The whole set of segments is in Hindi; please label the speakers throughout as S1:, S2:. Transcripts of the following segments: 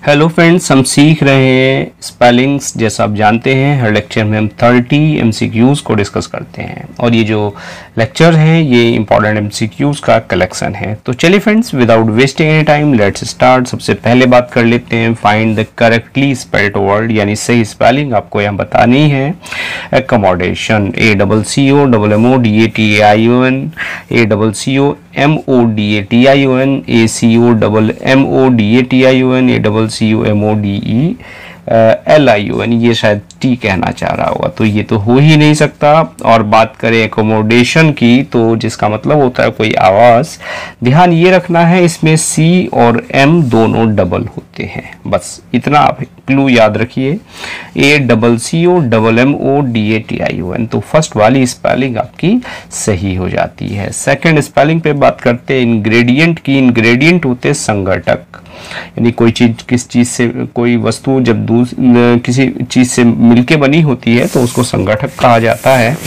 S1: हेलो फ्रेंड्स, हम सीख रहे हैं स्पेलिंग्स। जैसा आप जानते हैं, हर लेक्चर में हम 30 एमसीक्यूज़ को डिस्कस करते हैं और ये जो लेक्चर हैं ये इंपॉर्टेंट एमसीक्यूज़ का कलेक्शन है। तो चलिए friends, without wasting any time let's start. सबसे पहले बात कर लेते हैं find the correctly spelled word, यानी सही स्पेलिंग आपको यहाँ बतानी है। एकोमोडेशन, ACCOMMODATION, ACCOMODATION, ACCOMMODATION, ये शायद टी कहना चाह रहा होगा, तो ये तो हो ही नहीं सकता। और बात करें एकोमोडेशन की, तो जिसका मतलब होता है कोई आवाज़। ध्यान ये रखना है, इसमें सी और एम दोनों डबल होते हैं, बस इतना आप क्लू याद रखिए। ACCOMMODATION, तो फर्स्ट वाली स्पेलिंग आपकी सही हो जाती है। सेकंड स्पेलिंग पे बात करते हैं इंग्रेडिएंट की। इंग्रेडिएंट होते हैं संघटक, यानी कोई चीज किस चीज से, कोई वस्तु जब किसी चीज से मिलके बनी होती है तो उसको संघटक कहा जाता है।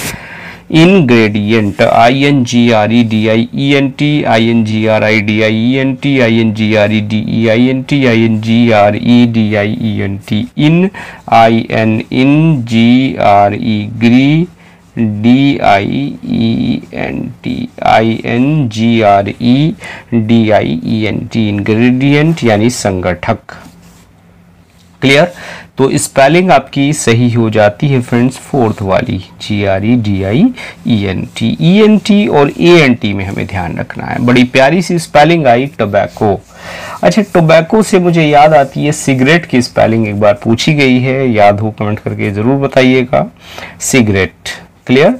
S1: Ingredient, INGREDIENT, INGRIDIENT, INGREDEINT, INGREDIENT, इन INGREDIENT, इंग्रेडिएंट यानी संगठक। क्लियर? तो स्पेलिंग आपकी सही हो जाती है फ्रेंड्स फोर्थ वाली, GREDIENT। ENT और ANT में हमें ध्यान रखना है। बड़ी प्यारी सी स्पेलिंग आई टोबैको। अच्छा, टोबैको से मुझे याद आती है सिगरेट की स्पेलिंग एक बार पूछी गई है, याद हो कमेंट करके जरूर बताइएगा। Cigarette, clear?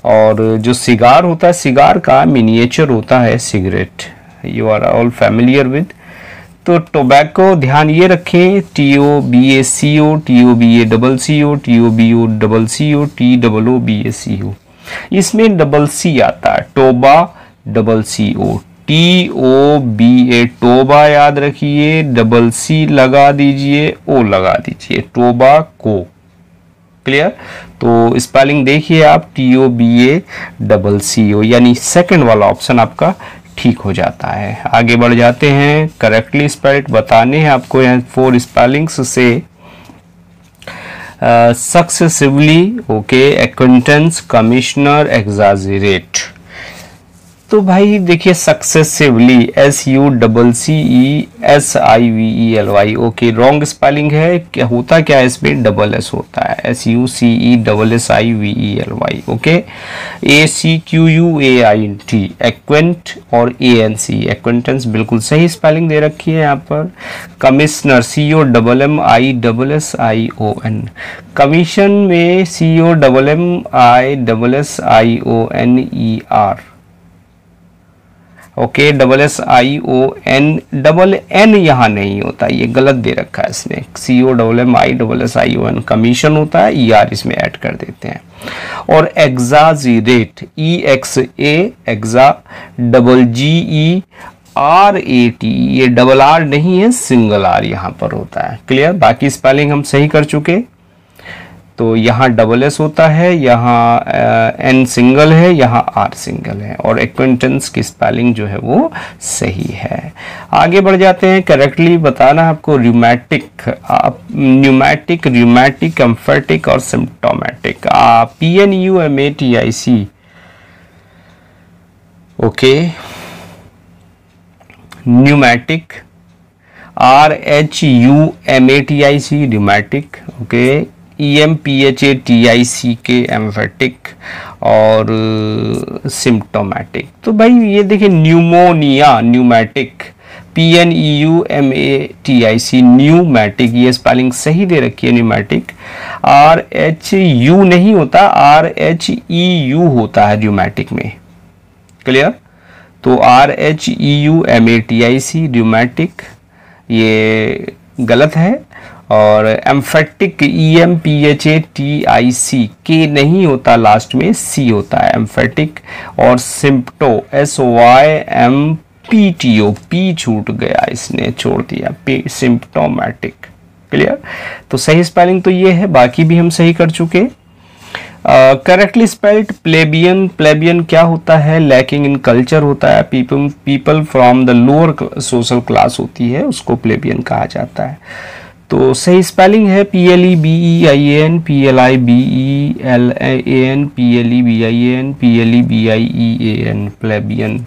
S1: और जो सिगार होता है, सिगार का मिनिएचर होता है cigarette. You are all familiar with. तो टोबैको ध्यान ये रखें, TOBACO, TOBACCO, TOBOCCO, TOOBACO, इसमें डबल सी आता है, टोबा डबल CO, TOBA, टोबा याद रखिए, डबल सी लगा दीजिए, ओ लगा दीजिए, टोबाको। क्लियर? तो स्पेलिंग देखिए आप, TOBACCO, यानी सेकंड वाला ऑप्शन आपका ठीक हो जाता है। आगे बढ़ जाते हैं, करेक्टली स्पेल्ड बताने हैं आपको यहाँ 4 स्पेलिंग्स से। Successively, okay, acquaintance, commissioner, exaggerate. तो भाई देखिए, successively, SUCCESIVELY, okay, wrong spelling है। क्या होता, क्या है इसमें डबल एस होता है, SUCESSIVELY, ओके। ACQUAINT, एक्वेंट और ANC, एक्वेंटेंस, बिल्कुल सही स्पेलिंग दे रखी है यहाँ पर। कमिश्नर, COMMISSION, कमीशन में COMMISSIONER, okay, SSION, double N यहाँ नहीं होता, ये गलत दे रखा है इसने। COMMISSION कमीशन होता है, ER इसमें ऐड कर देते हैं। और एग्जाजरेट, EXA, एग्जा, GERAT, ये डबल R नहीं है, सिंगल R यहाँ पर होता है। क्लियर? बाकी स्पेलिंग हम सही कर चुके। तो यहाँ डबल एस होता है, यहाँ N सिंगल है, यहाँ R सिंगल है, और एक्वेंटेंस की स्पेलिंग जो है वो सही है। आगे बढ़ जाते हैं, करेक्टली बताना आपको। र्यूमेटिक, न्यूमेटिक, र्यूमेटिक, एम्फेटिक और symptomatic. PNUMATIC, okay, pneumatic. RHUMATIC, rheumatic, okay. EMPHATICK, emphatic और सिम्प्टोमेटिक। तो भाई ये देखिए, न्यूमोनिया, न्यूमेटिक, PNEUMATIC, न्यूमेटिक, ये स्पेलिंग सही दे रखी है, न्यूमेटिक। RHU नहीं होता, RHEU होता है न्यूमेटिक में। क्लियर? तो RHEUMATIC, न्यूमेटिक, ये गलत है। और एम्फेटिक, EMPHATIC, के नहीं होता, लास्ट में C होता है, एम्फेटिक। और सिम्प्टो, SYMPTO, P छूट गया, इसने छोड़ दिया, सिम्प्टोमेटिक। क्लियर? तो सही स्पेलिंग तो ये है, बाकी भी हम सही कर चुके। करेक्टली स्पेल्ड प्लेबियन, प्लेबियन क्या होता है, लैकिंग इन कल्चर होता है, people from the lower social class होती है, उसको प्लेबियन कहा जाता है। तो सही स्पेलिंग है PLEBEIAN, PLIBELAN, PLEBIAN, PLEBIEAN, plebeian.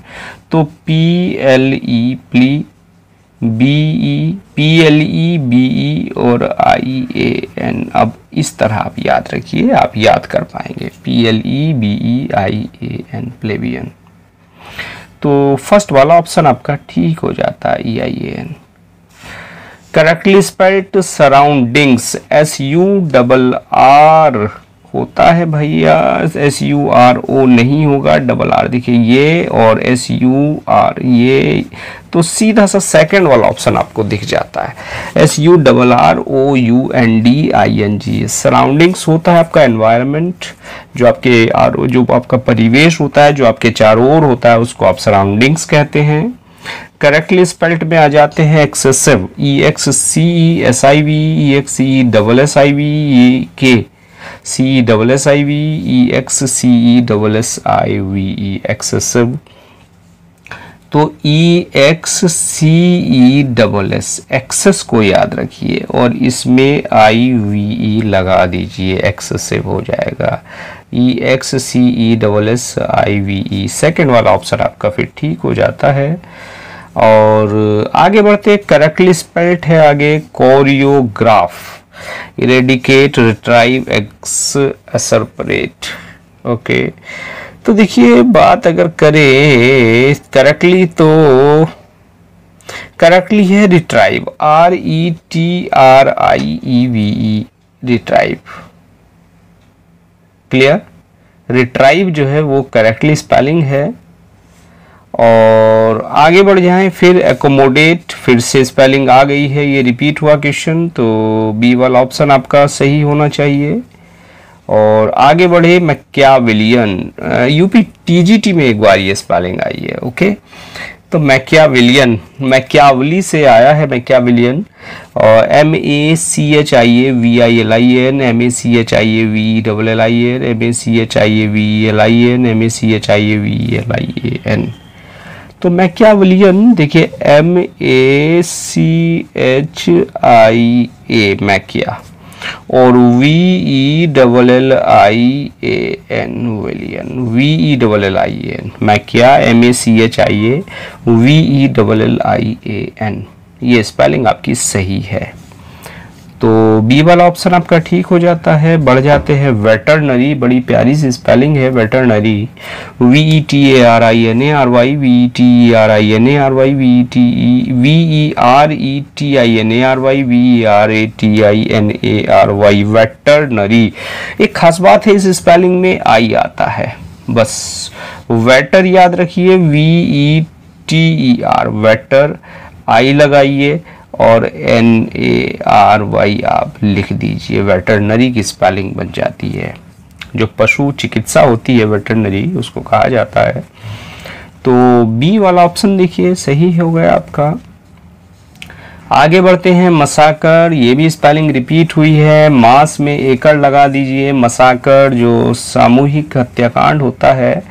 S1: तो PLEBE और IAN, अब इस तरह आप याद रखिए, आप याद कर पाएंगे PLEBEIAN, प्लेबियन। तो फर्स्ट वाला ऑप्शन आपका ठीक हो जाता है EIAN। Correctly spelled surroundings, SURR होता है भैया, SURO नहीं होगा, डबल आर देखिए ये और SUR ये, तो सीधा सा सेकंड वाला ऑप्शन आपको दिख जाता है SURROUNDING। सराउंडिंग्स होता है आपका एनवायरनमेंट, जो आपका परिवेश होता है, जो आपके चारों ओर होता है, उसको आप सराउंडिंग्स कहते हैं। करेक्टली स्पेल्ड में आ जाते हैं excessive, EXCESIV, EXCESSIV, CESSIV, EXCESSIVE, excessive. तो EXCESS एक्सेस को याद रखिए और इसमें IVE लगा दीजिए, एक्सेसिव हो जाएगा EXCESSIVE। सेकेंड वाला ऑप्शन आपका फिर ठीक हो जाता है। और आगे बढ़ते, करेक्टली स्पेल्ड है आगे कोरियोग्राफ, इरेडिकेट, रिट्राइव, एक्सरपरेट। ओके, तो देखिए बात अगर करें करेक्टली, तो करेक्टली है retrieve, RETRIEVE, retrieve. Clear, retrieve जो है वो करेक्टली स्पेलिंग है। और आगे बढ़ जाएं, फिर एकोमोडेट, फिर से स्पेलिंग आ गई है, ये रिपीट हुआ क्वेश्चन, तो बी वाला ऑप्शन आपका सही होना चाहिए। और आगे बढ़े, मैकियावेलियन, यूपी TGT में एक बार ये स्पेलिंग आई है। ओके, तो मैकियावेलियन, मैकियावली से आया है मैकियावेलियन, और MACHIAVILIN, MACHIAVELLIN, MACHIAVELIN, MACHIAVELIN। तो मैकियावेलियन देखिए MACHIA, मैकिया, और VELLIAN, वेलियन, VELLIAN, मैकिया, MACHIA VELLIAN, ये स्पेलिंग आपकी सही है। तो बी वाला ऑप्शन आपका ठीक हो जाता है। बढ़ जाते हैं वेटरनरी, बड़ी प्यारी सी स्पेलिंग है veterinary, VETARINARY, VETERINARY, VERETINARY, VERATINARY, veterinary. एक खास बात है, इस स्पेलिंग में आई आता है, बस वेटर याद रखिए, VETER, वेटर, आई लगाइए और NARY आप लिख दीजिए, वेटरनरी की स्पेलिंग बन जाती है। जो पशु चिकित्सा होती है वेटरनरी, उसको कहा जाता है। तो बी वाला ऑप्शन देखिए सही हो गया आपका। आगे बढ़ते हैं, मसाकर, ये भी स्पेलिंग रिपीट हुई है, मास में एकड़ लगा दीजिए। मसाकर जो सामूहिक हत्याकांड होता है,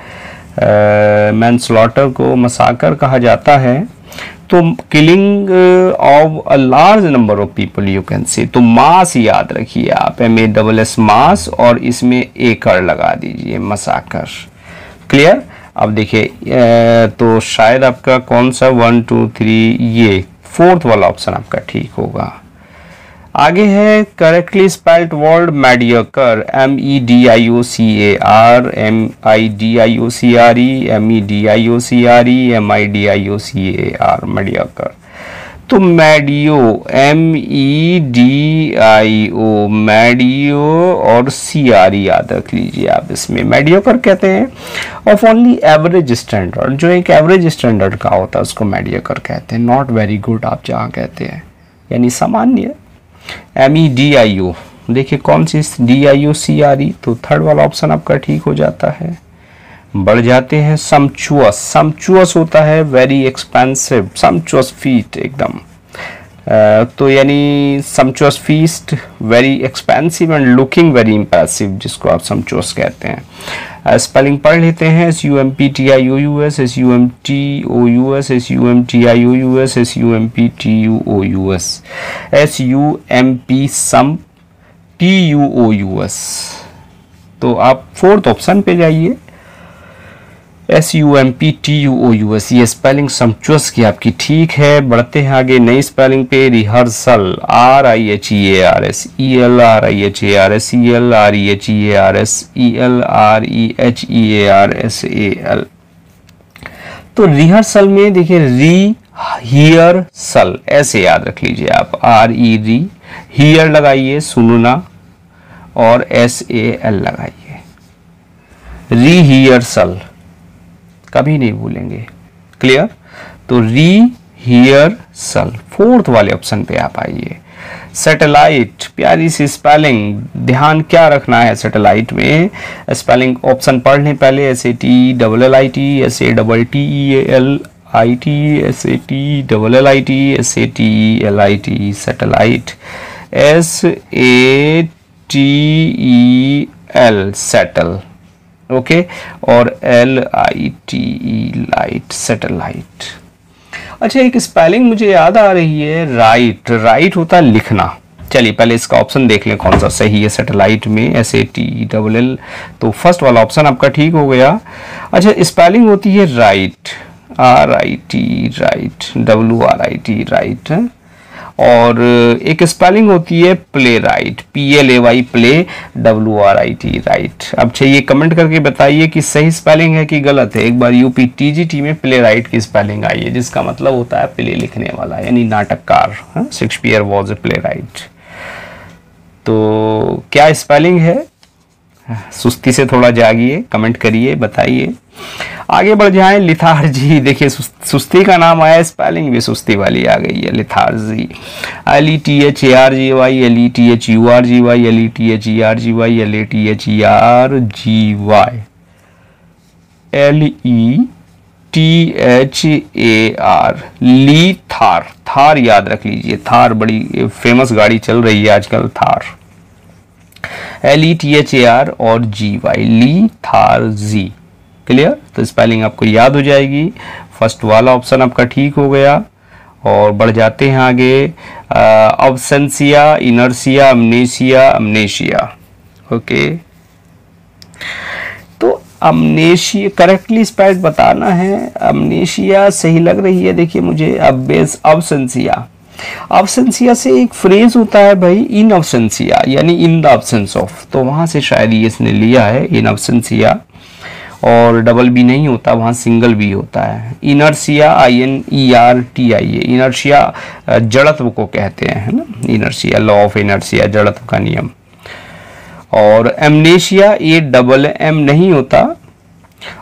S1: मैनस्लॉटर को मसाकर कहा जाता है। तो killing of a large number of people you can say, तो मास याद रखिए आप, MASS मास, और इसमें एकड़ लगा दीजिए, मसाकर। क्लियर, अब देखिए तो शायद आपका कौन सा 1 2 3, ये फोर्थ वाला ऑप्शन आपका ठीक होगा। आगे है correctly spelled word mediocre, MEDIOCAR, MIDIOCRE, MEDIOCRE, mediocre. तो मेडियो, MEDIO, मेडियो और CRE याद रख लीजिए आप, इसमें मेडियोकर कहते हैं। ऑफ ओनली एवरेज स्टैंडर्ड, जो एक एवरेज स्टैंडर्ड का होता है उसको मेडियोकर कहते हैं। नॉट वेरी गुड आप जहाँ कहते हैं, यानी सामान्य। MEDIO देखिए कौन सी, DIOCRE, तो थर्ड वाला ऑप्शन आपका ठीक हो जाता है। बढ़ जाते हैं, सम्चुअस, सम्चुअस होता है वेरी एक्सपेंसिव, सम्चुअस फीट, एकदम तो यानी sumptuous feast, very expensive and looking very impressive, जिसको आप sumptuous कहते हैं। स्पेलिंग पढ़ लेते हैं। SUMPTIOUS, SUMTOUS, SUMTIOUS, SUMPTUOUS, SUMP सम TUOUS। तो आप फोर्थ ऑप्शन पे जाइए, SUMPTUOUS। ये स्पेलिंग सम्पचुअस की आपकी ठीक है। बढ़ते हैं आगे नई स्पेलिंग पे। Rehearsal, RIHEARS, ELRIHARS, ELREHEARS, ELREHEARSAL। तो रिहर्सल में देखिए री हियर सल, ऐसे याद रख लीजिए आप। RE हियर लगाइए, सुनना, और SAL लगाइए। री हियर सल कभी नहीं भूलेंगे। क्लियर? तो री हियर सल, फोर्थ वाले ऑप्शन पे आप आइए। सैटेलाइट, प्यारी सी स्पेलिंग, ध्यान क्या रखना है सैटेलाइट में। स्पेलिंग ऑप्शन पढ़ने पहले, SATLLIT, SATTEALIT, SATLLIT, SATELIT, satellite, SATEL settle, okay, और LITE लाइट, सैटेलाइट। अच्छा, एक स्पेलिंग मुझे याद आ रही है, राइट। राइट होता है लिखना। चलिए पहले इसका ऑप्शन देख लें कौन सा सही है सैटेलाइट में, SATELL। तो फर्स्ट वाला ऑप्शन आपका ठीक हो गया। अच्छा, स्पेलिंग होती है right, RIT, right, WRIT, right. और एक स्पेलिंग होती है play right, PLAY, play, WRIT, right. अब चाहिए कमेंट करके बताइए कि सही स्पेलिंग है कि गलत है। एक बार UPTGT में प्ले राइट की स्पेलिंग आई है, जिसका मतलब होता है प्ले लिखने वाला, यानी नाटककार। Shakespeare was a play right. तो क्या स्पेलिंग है? सुस्ती से थोड़ा जागिए, कमेंट करिए, बताइए। आगे बढ़ जाएं। लिथार्जी, देखिए सुस्ती का नाम आया, स्पेलिंग भी सुस्ती वाली आ गई है, lethargy. LETHARGY, LETHURGY, LETHERGY, LETHAR, लीथार। थार याद रख लीजिए, थार बड़ी फेमस गाड़ी चल रही है आजकल, थार। LETHAR और GY, लीथार्जी। क्लियर? तो स्पेलिंग आपको याद हो जाएगी। फर्स्ट वाला ऑप्शन आपका ठीक हो गया। और बढ़ जाते हैं आगे। अब्सेंसिया, इनर्सिया, अमनेशिया, अमनेशिया, ओके। तो अमनेशिया करेक्टली स्पेल्ड बताना है। अमनेशिया सही लग रही है, देखिए मुझे। अब्सेंसिया, अब्सेंसिया से एक फ्रेज होता है भाई, इन अब्सेंसिया, यानी इन द अब्सेंस ऑफ। तो वहां से शायद ये इसने लिया है, इन अब्सेंसिया। और डबल बी नहीं होता, वहाँ सिंगल बी होता है। इनर्सिया, INERTIA, इनर्शिया जड़त्व को कहते हैं, है ना, इनर्शिया, लॉ ऑफ इनर्शिया, जड़त्व का नियम। और एमनेशिया, AM नहीं होता,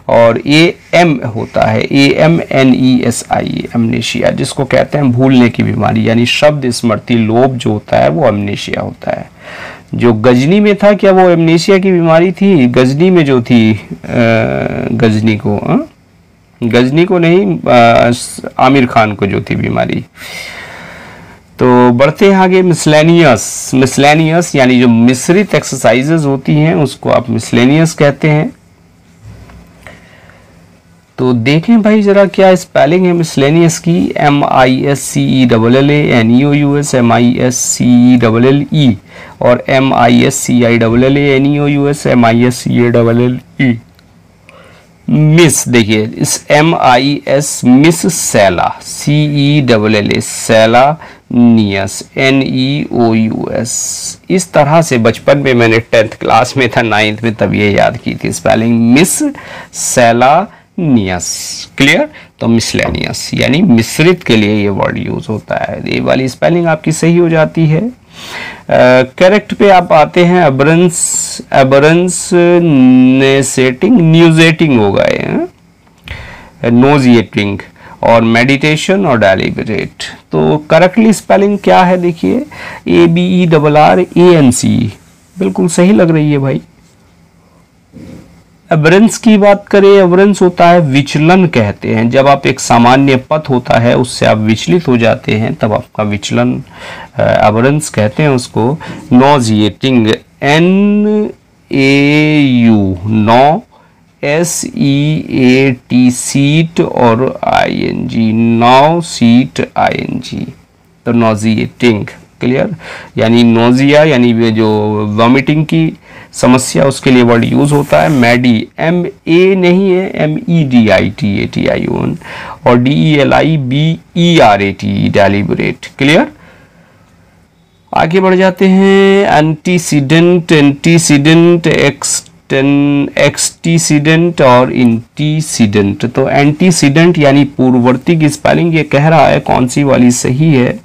S1: और AM होता है, AMNESIA, एमनेशिया, जिसको कहते हैं भूलने की बीमारी, यानी शब्द स्मृति लोप जो होता है वो एमनेशिया होता है। जो गजनी में था, क्या वो एमनेशिया की बीमारी थी? गजनी में जो थी, गजनी को नहीं, आमिर खान को जो थी बीमारी। तो बढ़ते हैं आगे। मिसलेनियस, मिसलेनियस यानी जो मिश्रित एक्सरसाइजेज होती हैं उसको आप मिसलेनियस कहते हैं। तो देखें भाई जरा क्या स्पेलिंग है मिसलेनियस की। MISCELLANEOUS, MISCELLE, और MISCILLANEOUS, MISCALLE। मिस, देखिए इस MIS, मिस सैला, CELLA, सैला नियस, NEOUS। इस तरह से बचपन में मैंने 10th क्लास में था, 9th में, तब ये याद की थी स्पेलिंग, मिस सैला नियस। क्लियर? तो मिसलेनियस यानी मिश्रित के लिए ये वर्ड यूज होता है। ये वाली स्पेलिंग आपकी सही हो जाती है। करेक्ट पे आप आते हैं। एबरेंस, नेसेटिंग, न्यूजेटिंग होगा ये, नोजिएटिंग, और मेडिटेशन और डेलिबरेट। तो करेक्टली स्पेलिंग क्या है देखिए, ABERRANC, बिल्कुल सही लग रही है भाई। एवरेंस की बात करें, एवरेंस होता है विचलन कहते हैं। जब आप एक सामान्य पथ होता है उससे आप विचलित हो जाते हैं तब आपका विचलन एवरेंस कहते हैं उसको। नॉजिएटिंग, NAU, नौ, SEAT, सीट और ING, नौ सीट ING, तो नॉजिएटिंग। क्लियर, यानी नोजिया यानी वे जो वॉमिटिंग की समस्या उसके लिए वर्ड यूज होता है। मैडी, MA नहीं है, MEDITATION, और DELIBERAT, डेलिबरेट। क्लियर, आगे बढ़ जाते हैं। एंटीसीडेंट, एंटीसीडेंट, एक्सटीसीडेंट और इंटीसीडेंट। तो एंटीसीडेंट यानी पूर्ववर्ती की स्पेलिंग ये कह रहा है कौन सी वाली सही है।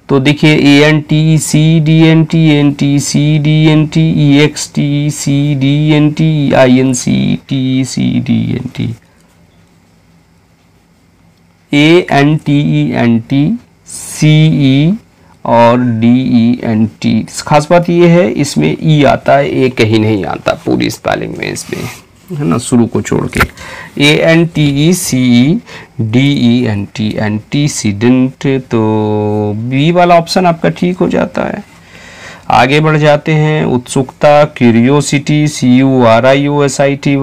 S1: तो देखिए ANTCDNT, NTCDNT, EXTCDNT, INCTCDNT, ANTENT, CE और DENT। खास बात ये है इसमें E आता है, A कहीं नहीं आता पूरी स्पेलिंग में इसमें, है ना, शुरू को छोड़ के। ANTECEDENT, antecedent. तो बी वाला ऑप्शन आपका ठीक हो जाता है। आगे बढ़ जाते हैं। उत्सुकता, क्यूरियोसिटी, CURIOSITY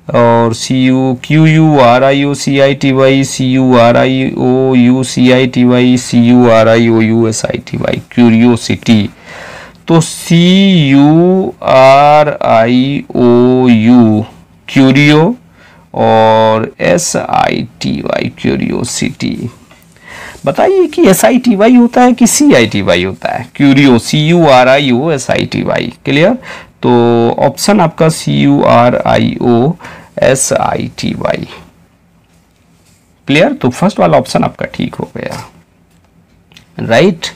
S1: और CURIOCITY, CURIOUCITY, CURIOUSITY, क्यूरियोसिटी। तो CURIOU, क्यूरियो, और SITY, क्यूरियोसिटी। बताइए कि SITY होता है कि CITY होता है। Curio, CURIOSITY। क्लियर, तो ऑप्शन आपका CURIOSITY। क्लियर, तो फर्स्ट वाला ऑप्शन आपका ठीक हो गया, राइट।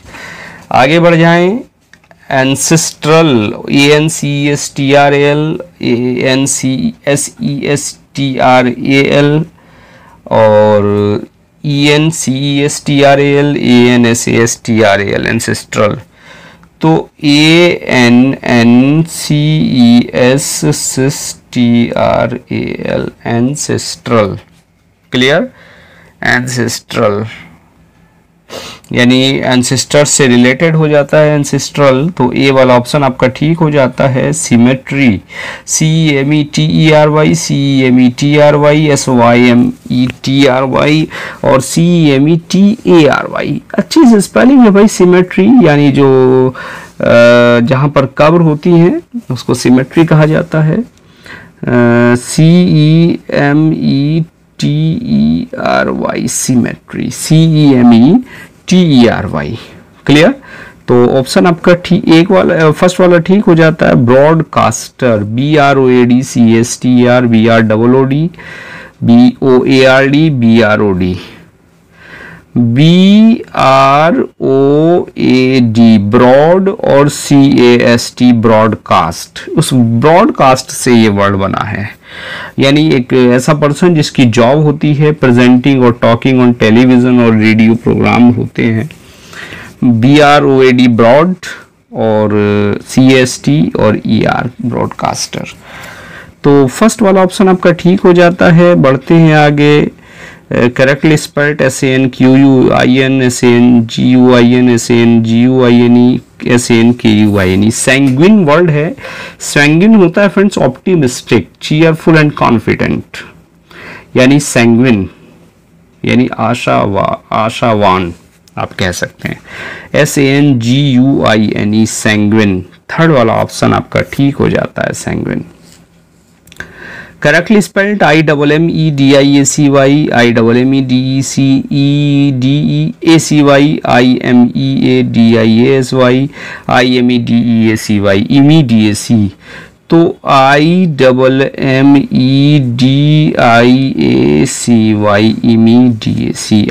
S1: आगे बढ़ जाएं। एंसेस्ट्रल, ANCESTRAL, ANCSESTRAL और ENCESTRAL, ANSASTRAL, एंसेस्ट्रल। तो ANNCESTRAL, एंसेस्ट्रल। क्लियर, एंसेस्ट्रल यानी एंसेस्टर से रिलेटेड हो जाता है एंसेस्ट्रल। तो ए वाला ऑप्शन आपका ठीक हो जाता है। सिमेट्री, CEMETERY, CEMETRY, SYMETRY और CEMETARY। अच्छी से स्पेलिंग है भाई। सिमेट्री यानी जो जहाँ पर कब्र होती है उसको सिमेट्री कहा जाता है। CEMETERY, symmetry, CEMETERY। क्लियर, तो ऑप्शन आपका ठीक, एक वाला फर्स्ट वाला ठीक हो जाता है। Broadcaster, BROADCASTER, BROOD, BOARD, BROD, BROAD, broad और CAST, ब्रॉडकास्ट। उस ब्रॉडकास्ट से ये वर्ड बना है, यानी एक ऐसा पर्सन जिसकी जॉब होती है प्रेजेंटिंग और टॉकिंग ऑन टेलीविजन और रेडियो प्रोग्राम होते हैं। BROAD, ब्रॉड, और CAST और ER, ब्रॉडकास्टर। तो फर्स्ट वाला ऑप्शन आपका ठीक हो जाता है। बढ़ते हैं आगे। Correctly spelled SANQUIN, SANGUIN, SANGUINE, SANKUINE। Sanguine word है। सैंग्विन होता है friends optimistic, cheerful and confident, यानी सैंग्विन यानी आशावान आप कह सकते हैं। SANGUINE, sanguine. थर्ड वाला ऑप्शन आपका ठीक हो जाता है, sanguine. Correctly spelled IMMEDIACY, IMMEDECEDEACY, IMEADIASY, IMEDEACY, immediacy. तो IMMEDIACY, इमीडिएसी,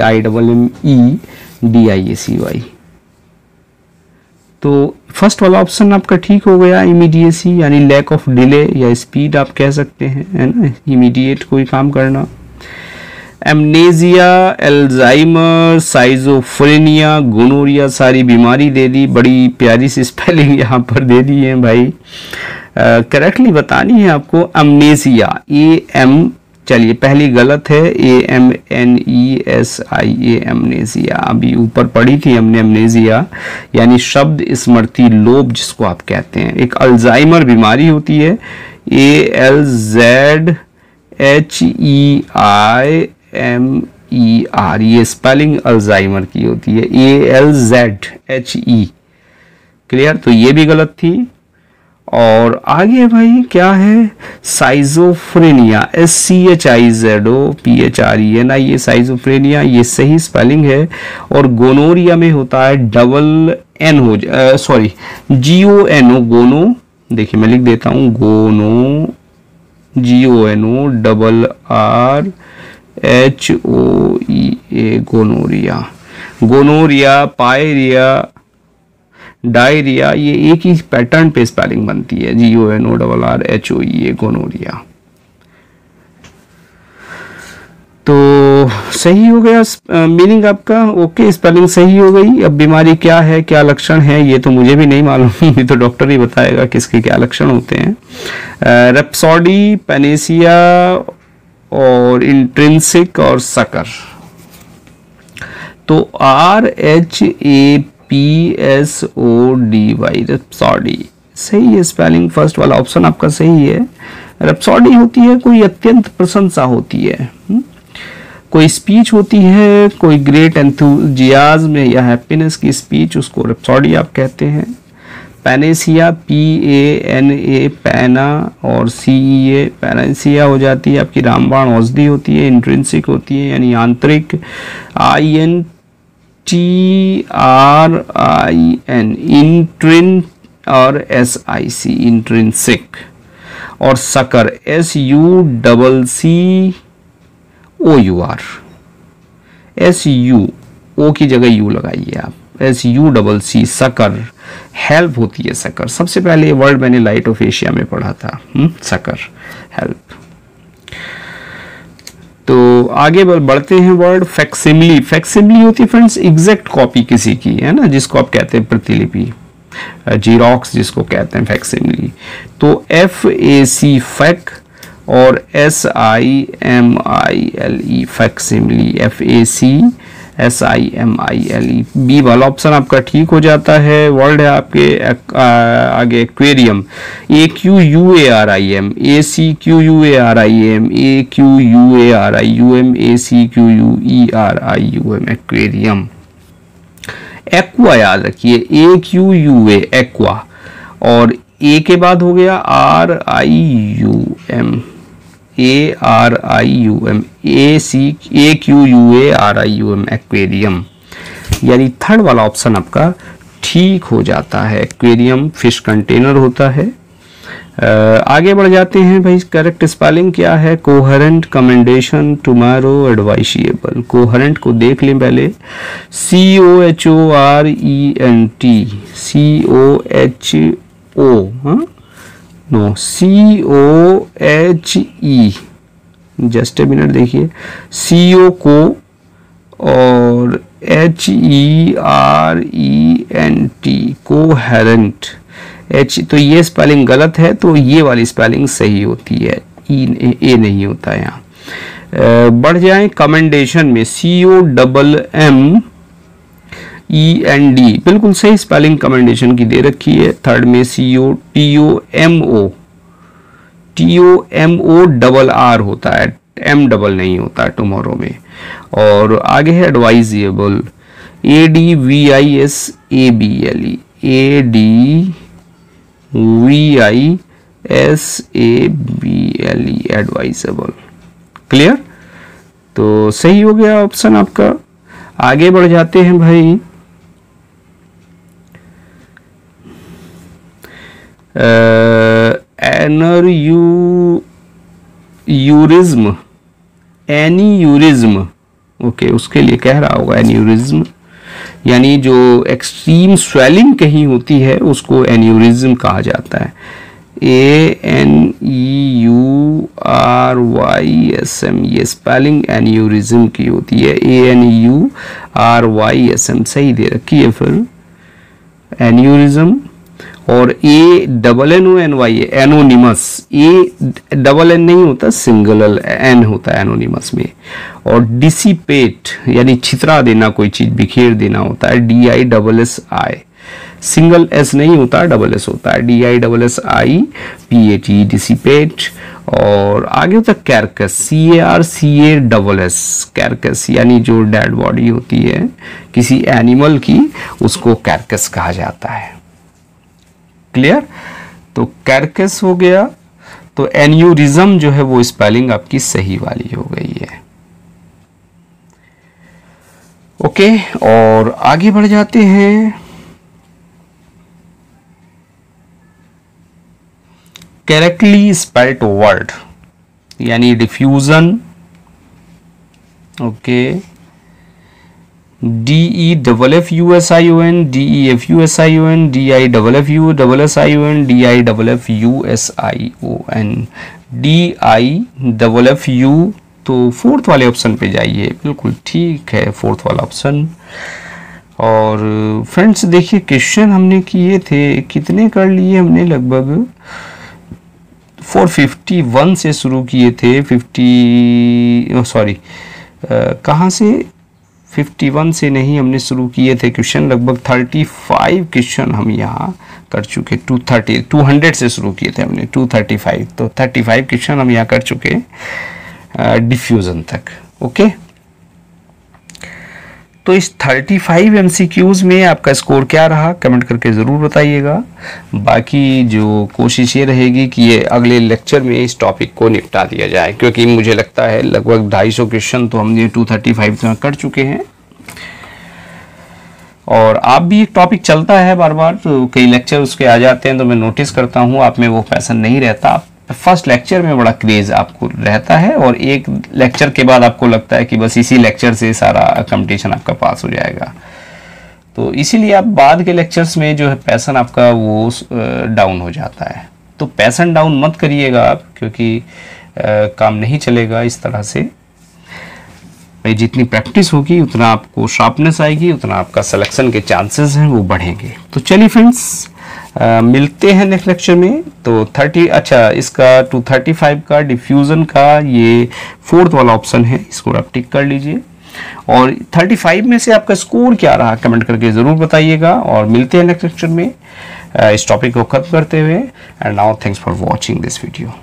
S1: IMMEDIACY। तो फर्स्ट वाला ऑप्शन आपका ठीक हो गया, इमीडिएसी यानी लैक ऑफ डिले या स्पीड आप कह सकते हैं, है ना, इमीडिएट कोई काम करना। एमनेजिया, अल्जाइमर, साइजोफ्रेनिया, गोनोरिया, सारी बीमारी दे दी। बड़ी प्यारी सी स्पेलिंग यहाँ पर दे दी है भाई। करेक्टली बतानी है आपको। अमनेसिया, AM, चलिए पहली गलत है, AMNESIA, एमनेसिया। अभी ऊपर पढ़ी थी हमने अमनेसिया यानी शब्द स्मृति लोप जिसको आप कहते हैं। एक अल्जाइमर बीमारी होती है, ALZHEIMER, ये स्पेलिंग अल्जाइमर की होती है, ALZHE। क्लियर, तो ये भी गलत थी। और आगे भाई क्या है, साइजोफ्रेनिया, SCHIZOPHRENIA, ये साइजोफ्रेनिया, ये सही स्पेलिंग है। और गोनोरिया में होता है डबल N हो सॉरी GONO, गोनो, देखिए मैं लिख देता हूं, गोनो, GONO double RHOEA, gonorrhoea. Gonorrhoea, pyorrhoea, diarrhoea, ये एक ही पैटर्न पे स्पेलिंग बनती है, GONO गोनोरिया। तो सही हो गया मीनिंग आपका। ओके, स्पेलिंग सही हो गई। अब बीमारी क्या है, क्या लक्षण है, ये तो मुझे भी नहीं मालूम, ये तो डॉक्टर ही बताएगा किसके क्या लक्षण होते हैं। रेप्सोडी, पेनेसिया और इंट्रिंसिक और सकर। तो RHAPSODY, रेप्सोडी सही है स्पेलिंग। फर्स्ट वाला ऑप्शन आपका सही है। रेप्सोडी होती है कोई अत्यंत प्रशंसा होती है, कोई स्पीच होती है, कोई ग्रेट एंथुजियाज्म या हैप्पीनेस की स्पीच, उसको रेप्सोडी आप कहते हैं। पैनेसिया, PANA, पैना और CEA, पैनेसिया हो जाती है आपकी रामबाण औषधि होती है। इंट्रिंसिक होती है यानी आंतरिक, INTRIN, इंट्रिन और SIC, इंट्रिंसिक। और सकर, SUCCOUR, SU, O की जगह U लगाइए आप, SUCC, सकर, हेल्प होती है सकर। सबसे पहले ये वर्ड मैंने लाइट ऑफ एशिया में पढ़ा था, सकर, हेल्प। तो आगे बढ़ते हैं वर्ड फैक्सिमिली। फैक्सिमिली होती है फ्रेंड्स एग्जैक्ट कॉपी किसी की, है ना, जिसको आप कहते हैं प्रतिलिपि, जीरोक्स जिसको कहते हैं फैक्सिमिली। तो FAC फैक और SIMILE फैक्सिमिली, FAC SIMILE। बी वाला ऑप्शन आपका ठीक हो जाता है। वर्ड है आपके आगे aquarium, AQUARIM, ACQUARIM, AQUARIUM, ACQUERIUM, aquarium. Aqua याद रखिए, AQUA, एक्वा। और ए के बाद हो गया RIUM, ARIUM, AQUARIUM, एक्वेरियम। यानी थर्ड वाला ऑप्शन आपका ठीक हो जाता है। एक्वेरियम फिश कंटेनर होता है। आगे बढ़ जाते हैं भाई। करेक्ट स्पेलिंग क्या है, coherent, commendation, tomorrow, advisable. Coherent को देख लें पहले, COHORENT, COHO, no, COHE, just a minute देखिए, CO को और HERENT, कोहेरेंट, H, तो ये स्पेलिंग गलत है, तो ये वाली स्पेलिंग सही होती है, ए नहीं होता है यहाँ। बढ़ जाएं कमेंडेशन में, COMMEND, बिल्कुल सही स्पेलिंग कमेंडेशन की दे रखी है। थर्ड में TOMO डबल R होता है, M डबल नहीं होता है टुमारो में। और आगे है advisable, ADVISABLE, ADVISABLE, advisable. Clear, तो सही हो गया ऑप्शन आपका। आगे बढ़ जाते हैं भाई। एन्यूरिज्म, एन्यूरिज्म, ओके, उसके लिए कह रहा होगा एन्यूरिज्म, यानी जो एक्सट्रीम स्वेलिंग कहीं होती है उसको एन्यूरिज्म कहा जाता है। ANEURYSM, ये स्पेलिंग एन्यूरिज्म की होती है। ANEURYSM सही दे रखी है फिर एन्यूरिज्म। और ANNONY एनोनिमस, ANN नहीं होता, सिंगल N होता है एनोनिमस में। और डिसिपेट यानी छितरा देना, कोई चीज बिखेर देना होता है, DISSI, सिंगल S नहीं होता, डबल S होता है, DISSIPAT, डिसिपेट। और आगे होता है कैरकस, CARCASS, कैरकस यानी जो डेड बॉडी होती है किसी एनिमल की, उसको कैरकस कहा जाता है। क्लियर? तो कैरकस हो गया। तो एन्यूरिज्म जो है वो स्पेलिंग आपकी सही वाली हो गई है। ओके, और आगे बढ़ जाते हैं। करेक्टली स्पेल्ड वर्ड यानी diffusion. Okay, DEFFUSION, DEFUSION, DIFFUSION, DIFFUSION, DIFFU। तो फोर्थ वाले ऑप्शन पे जाइए, बिल्कुल ठीक है फोर्थ वाला ऑप्शन। और फ्रेंड्स देखिए क्वेश्चन हमने किए थे, कितने कर लिए हमने, लगभग 451 से शुरू किए थे। 51 से नहीं हमने शुरू किए थे क्वेश्चन, लगभग 35 क्वेश्चन हम यहाँ कर चुके। 200 से शुरू किए थे हमने, 235, तो 35 क्वेश्चन हम यहाँ कर चुके डिफ्यूजन तक। ओके, तो इस 35 MCQs में आपका स्कोर क्या रहा कमेंट करके ज़रूर बताइएगा। बाकी जो कोशिश ये रहेगी कि ये अगले लेक्चर में इस टॉपिक को निपटा दिया जाए, क्योंकि मुझे लगता है लगभग 250 क्वेश्चन तो हमने 235 में कर चुके हैं। और आप भी एक टॉपिक चलता है बार बार, तो कई लेक्चर उसके आ जाते हैं, तो मैं नोटिस करता हूँ आप में वो पैसन नहीं रहता। फर्स्ट लेक्चर में बड़ा क्रेज आपको रहता है, और एक लेक्चर के बाद आपको लगता है कि बस इसी लेक्चर से सारा कंपटीशन आपका पास हो जाएगा। तो इसीलिए आप बाद के लेक्चर्स में जो है पैसन आपका वो डाउन हो जाता है। तो पैसन डाउन मत करिएगा आप, क्योंकि काम नहीं चलेगा इस तरह से। भाई जितनी प्रैक्टिस होगी उतना आपको शार्पनेस आएगी, उतना आपका सिलेक्शन के चांसेस हैं वो बढ़ेंगे। तो चलिए फ्रेंड्स, मिलते हैं नेक्स्ट लेक्चर में। तो इसका 235 का डिफ्यूजन का ये फोर्थ वाला ऑप्शन है, इसको आप टिक कर लीजिए। और 35 में से आपका स्कोर क्या रहा कमेंट करके ज़रूर बताइएगा। और मिलते हैं नेक्स्ट लेक्चर में इस टॉपिक को खत्म करते हुए। And now thanks for watching this video.